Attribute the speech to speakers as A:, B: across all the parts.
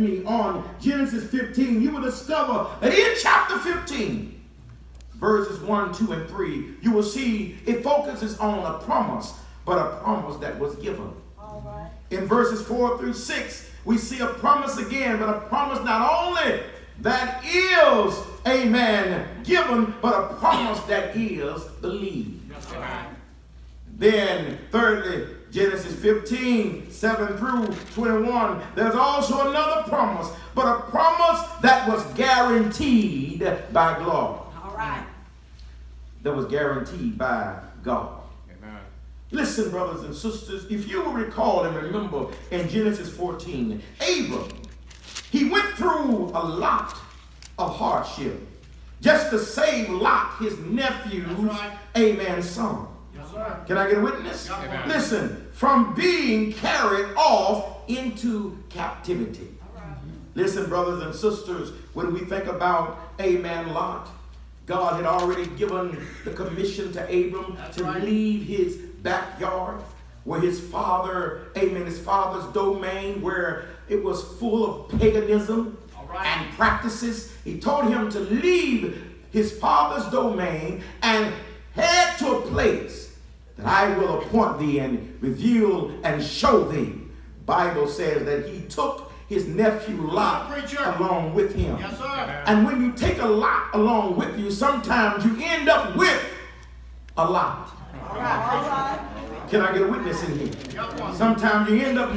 A: me on Genesis 15, you will discover that in chapter 15, verses 1, 2, and 3, you will see it focuses on a promise, but a promise that was given.
B: All right.
A: In verses 4 through 6, we see a promise again, but a promise not only that is, amen, given, but a promise that is believed.
C: Yes, sir.
A: Then, thirdly, Genesis 15, 7 through 21, there's also another promise, but a promise that was guaranteed by God.
B: All right.
A: That was guaranteed by God.
C: Amen.
A: Listen, brothers and sisters, if you will recall and remember in Genesis 14, Abram, he went through a lot of hardship just to save Lot, his nephew's,
C: right.
A: amen, son.
C: Yes, sir.
A: Can I get a witness?
C: Amen.
A: Listen, from being carried off into captivity. Listen, brothers and sisters, when we think about, amen, Lot, God had already given the commission to Abram to leave his backyard where his father, amen, his father's domain, where it was full of paganism and practices. He told him to leave his father's domain and head to a place that I will appoint thee and reveal and show thee. Bible says that he took his nephew Lot along with him.
C: Yes, sir.
A: And when you take a lot along with you, sometimes you end up with a lot.
B: All right.
A: Can I get a witness in here?
C: Got one.
A: Sometimes you end up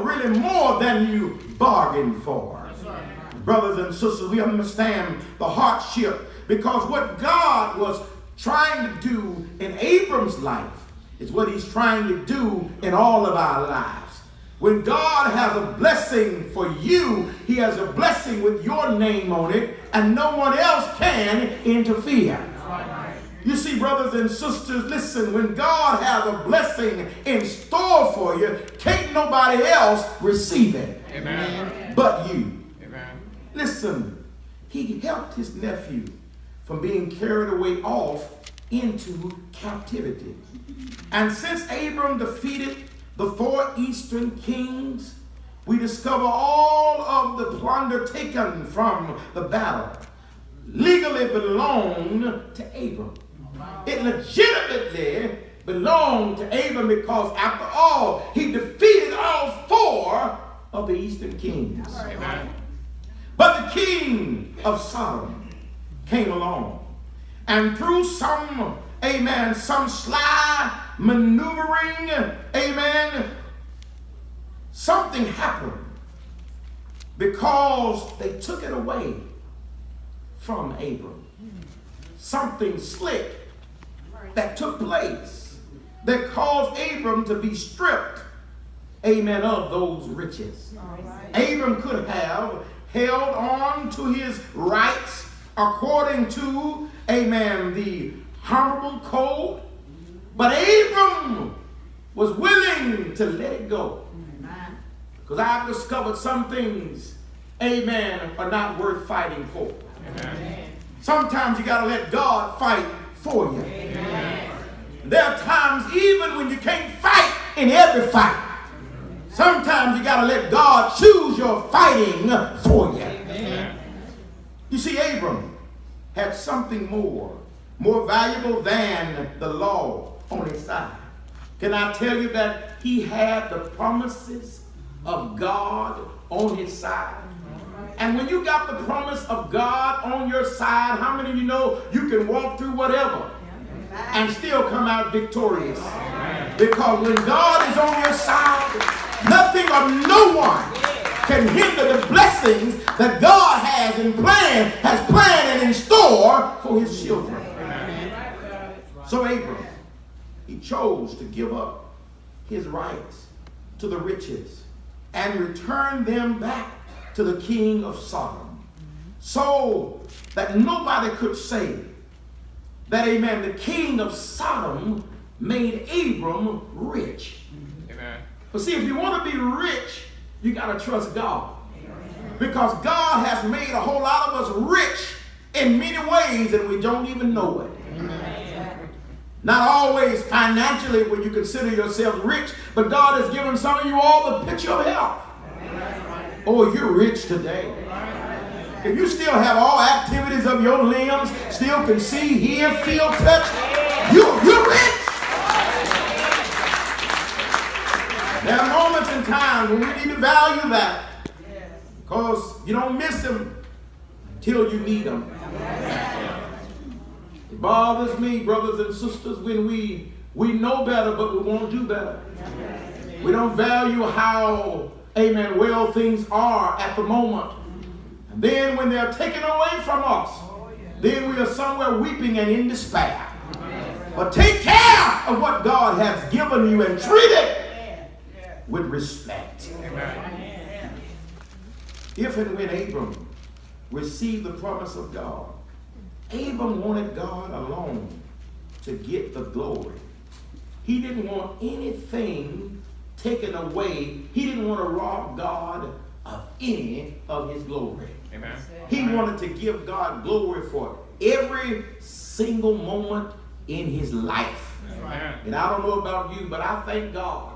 A: really more than you bargained for.
C: Yes, sir.
A: Brothers and sisters, we understand the hardship, because what God was trying to do in Abram's life is what he's trying to do in all of our lives. When God has a blessing for you, he has a blessing with your name on it, and no one else can interfere. You see, brothers and sisters, listen, when God has a blessing in store for you, can't nobody else receive it.
C: Amen.
A: But you.
C: Amen.
A: Listen, he helped his nephew from being carried away off into captivity. And since Abram defeated the 4 eastern kings, we discover all of the plunder taken from the battle legally belonged to Abram. It legitimately belonged to Abram because, after all, he defeated all 4 of the eastern kings.
C: Amen.
A: But the king of Sodom came along, and through some sly maneuvering, something happened because they took it away from Abram. Something slick that took place that caused Abram to be stripped, of those riches. Abram could have held on to his rights according to, the honorable code, but Abram was willing to let it go. Because I've discovered some things, are not worth fighting for.
C: Amen.
A: Sometimes you got to let God fight for you.
C: Amen.
A: There are times even when you can't fight in every fight. Sometimes you got to let God choose your fighting for you.
C: Amen.
A: You see, Abram had something more valuable than the law on his side. Can I tell you that he had the promises of God on his side? And when you got the promise of God on your side, how many of you know you can walk through whatever and still come out victorious? Because when God is on your side, nothing or no one can hinder the blessings that God has planned and in store for his children. So Abram, he chose to give up his rights to the riches and return them back to the king of Sodom, so that nobody could say that, the king of Sodom made Abram rich.
C: Amen.
A: But see, if you want to be rich, you got to trust God. Because God has made a whole lot of us rich in many ways and we don't even know it. Not always financially when you consider yourself rich, but God has given some of you all the picture of health. Oh, you're rich today. If you still have all activities of your limbs, still can see, hear, feel, touch, you're rich. There are moments in time when we need to value that, because you don't miss them until you need them. It bothers me, brothers and sisters, when we know better, but we won't do better. We don't value how, amen, well things are at the moment. And then when they're taken away from us, then we are somewhere weeping and in despair. But take care of what God has given you and treat it with respect. If and when Abram received the promise of God, Abram wanted God alone to get the glory. He didn't want anything taken away. He didn't want to rob God of any of his glory.
C: Amen.
A: He wanted to give God glory for every single moment in his life.
C: Amen.
A: And I don't know about you, but I thank God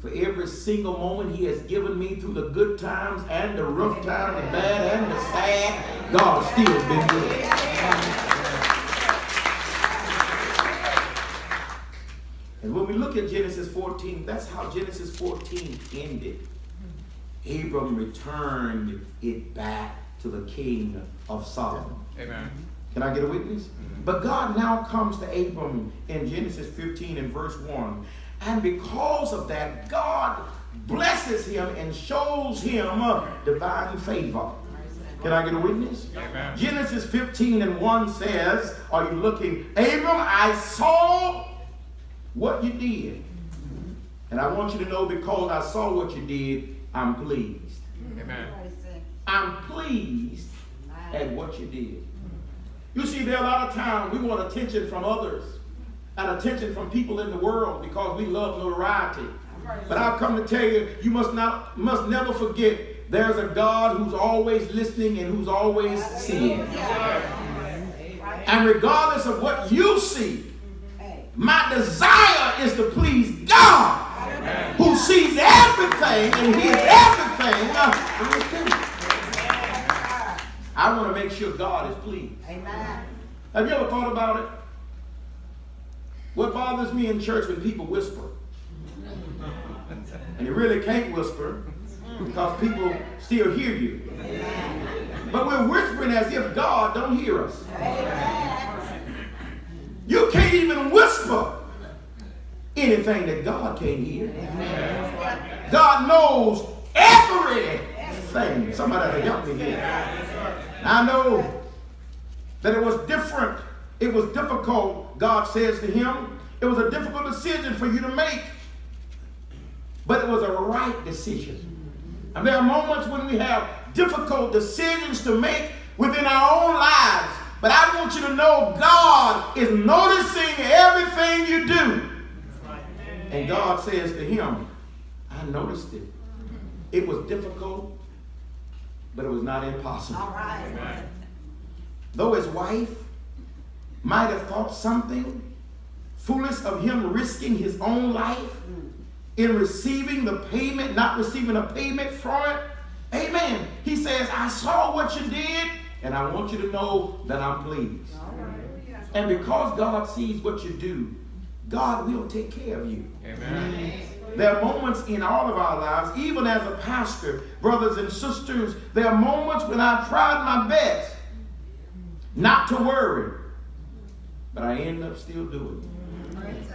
A: for every single moment he has given me through the good times and the rough times, the bad and the sad. God has still been good. And when we look at Genesis 14, that's how Genesis 14 ended. Abram returned it back to the king of Sodom.
C: Amen.
A: Can I get a witness? But God now comes to Abram in Genesis 15 and verse 1. And because of that, God blesses him and shows him divine favor. Can I get a witness?
C: Amen.
A: Genesis 15 and 1 says, are you looking? Abram, I saw what you did. And I want you to know, because I saw what you did, I'm pleased.
C: Amen.
A: I'm pleased at what you did. You see, there are a lot of times we want attention from others and attention from people in the world because we love notoriety. But I've come to tell you, you must never forget there's a God who's always listening and who's always seeing. And regardless of what you see, my desire is to please God, who sees everything and hears everything. I want to make sure God is pleased.
B: Amen.
A: Have you ever thought about it? What bothers me in church when people whisper? And you really can't whisper because people still hear you. But we're whispering as if God don't hear us. You can't even whisper anything that God can't hear. God knows everything. Somebody help me here. I know that it was different. It was difficult, God says to him. It was a difficult decision for you to make. But it was a right decision. And there are moments when we have difficult decisions to make within our own lives. But I want you to know God is noticing everything you do. And God says to him, I noticed it. It was difficult, but it was not impossible.
B: All right.
C: Amen.
A: Though his wife might have thought something foolish of him risking his own life in receiving the payment, not receiving a payment for it. Amen. He says, I saw what you did, and I want you to know that I'm pleased. And because God sees what you do, God will take care of you.
C: Amen.
A: There are moments in all of our lives, even as a pastor, brothers and sisters, there are moments when I've tried my best not to worry, but I end up still doing it.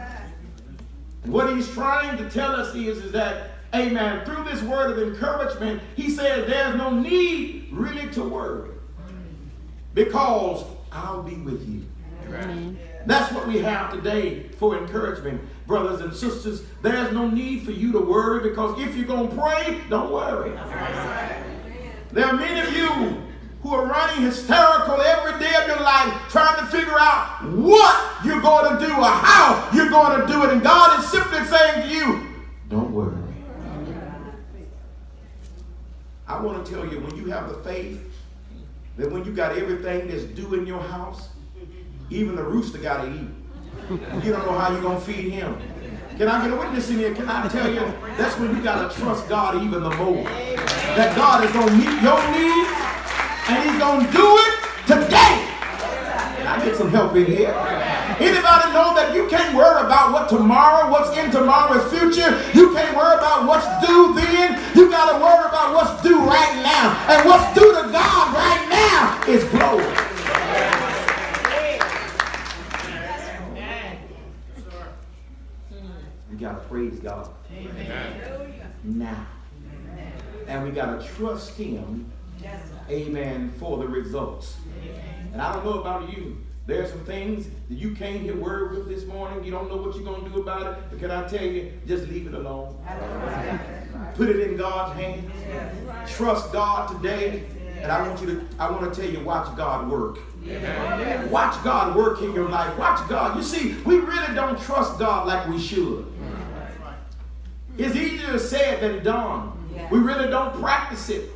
A: And what he's trying to tell us is that, amen, through this word of encouragement, he says there's no need really to worry because I'll be with you.
C: Amen.
A: That's what we have today for encouragement, brothers and sisters. There's no need for you to worry because if you're going to pray, don't worry. There are many of you who are running hysterical every day of your life trying to figure out what you're going to do or how you're going to do it. And God is simply saying to you, don't worry. I want to tell you, when you have the faith that when you got everything that's due in your house, even the rooster got to eat. You don't know how you're going to feed him. Can I get a witness in here? Can I tell you, that's when you got to trust God even the more. that God is going to meet your needs, and he's going to do it today. And I get some help in here. Anybody know that you can't worry about what's in tomorrow's future? You can't worry about what's due then. You got to worry about what's due right now. And what's due to God right now is glory. We got to praise God now. And we got to trust him, amen, for the results. And I don't know about you. There are some things that you came here worried with this morning. You don't know what you're going to do about it. But can I tell you, just leave it alone. Put it in God's hands. Trust God today. And I want to tell you, watch God work. Watch God work in your life. Watch God. You see, we really don't trust God like we should. It's easier said than done. We really don't practice it.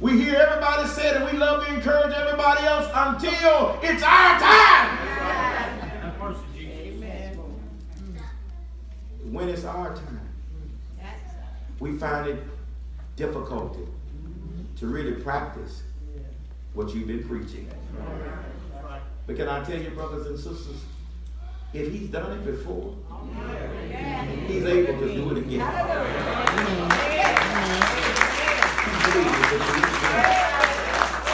A: We hear everybody say that we love to encourage everybody else until it's our time. When it's our time, we find it difficult to really practice what you've been preaching. But can I tell you, brothers and sisters, if he's done it before, he's able to do it again.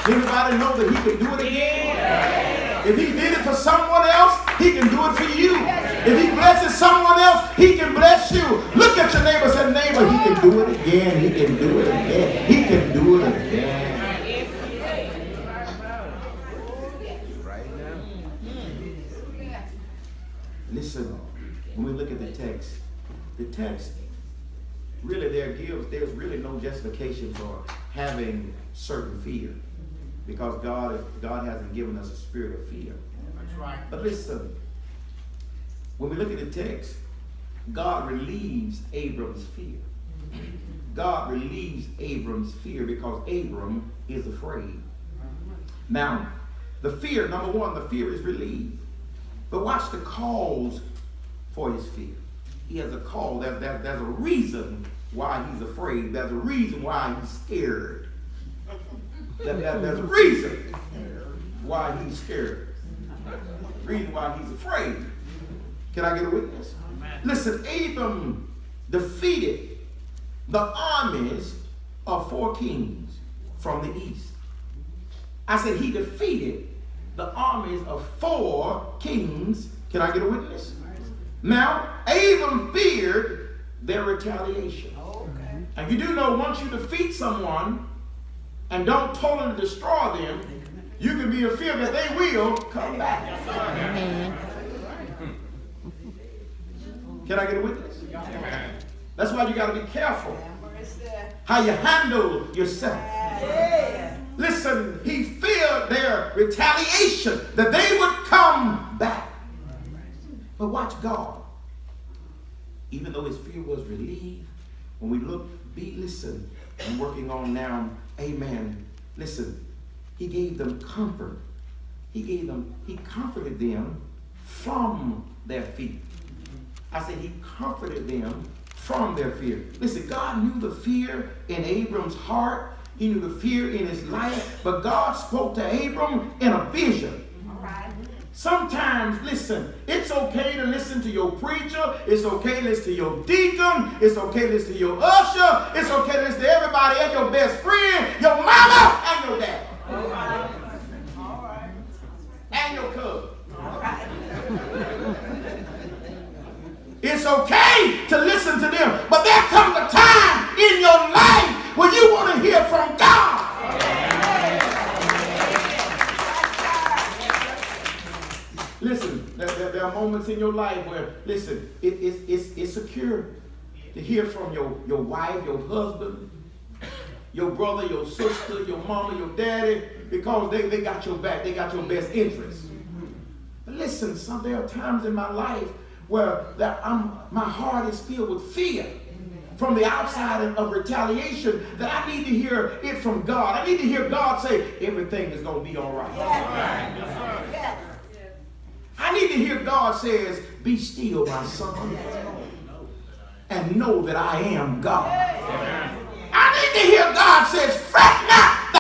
A: Anybody know that he can do it again? If he did it for someone else, he can do it for you. If he blesses someone else, he can bless you. Look at your neighbor and say, neighbor, he can do it again. He can do it again. He can do it again. Listen, when we look at the text really there's really no justification for having certain fear, because God hasn't given us a spirit of fear. That's right. But listen, when we look at the text, God relieves Abram's fear. God relieves Abram's fear because Abram is afraid. Now, the fear, number one, the fear is relieved. But watch the cause for his fear. He has a cause. There's a reason why he's afraid. There's a reason why he's scared. There's a reason why he's scared. Reason why he's afraid. Can I get a witness? Listen, Abram defeated the armies of 4 kings from the east. I said he defeated the armies of 4 kings. Can I get a witness? Now, Abram feared their retaliation. And you do know, once you defeat someone and don't totally destroy them, you can be in fear that they will come back. Can I get a witness? That's why you got to be careful how you handle yourself. Listen, he feared their retaliation, that they would come back. But watch God. Even though his fear was relieved, when we listen, I'm working on now, amen. Listen, he gave them comfort. He comforted them from their fear. I said he comforted them from their fear. Listen, God knew the fear in Abram's heart. He knew the fear in his life, but God spoke to Abram in a vision. Sometimes, listen, it's okay to listen to your preacher. It's okay to listen to your deacon. It's okay to listen to your usher. It's okay to listen to everybody and your best friend, your mama and your dad. All right. And your cousin. All right. It's okay to listen to them, but there comes a time in your life when you want to hear from God. Listen, there are moments in your life where, listen, it's secure to hear from your wife, your husband, your brother, your sister, your mama, your daddy, because they got your back. They got your best interest. But listen, there are times in my life where my heart is filled with fear from the outside of retaliation, that I need to hear it from God. I need to hear God say, everything is going to be all right. Yes, sir. Yes. I need to hear God says, be still, my son, and know that I am God. I need to hear God says,